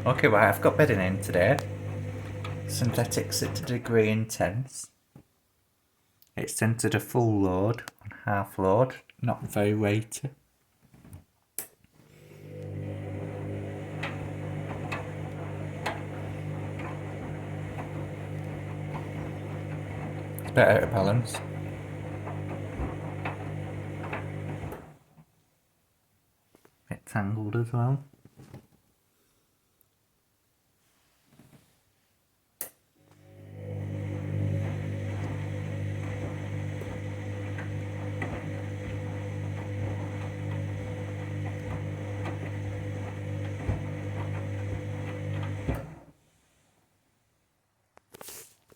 Okay, well, I've got bedding in today. Synthetics at a degree intense. It's centered a full load on half load, not very weighty. It's a bit out of balance. Bit tangled as well.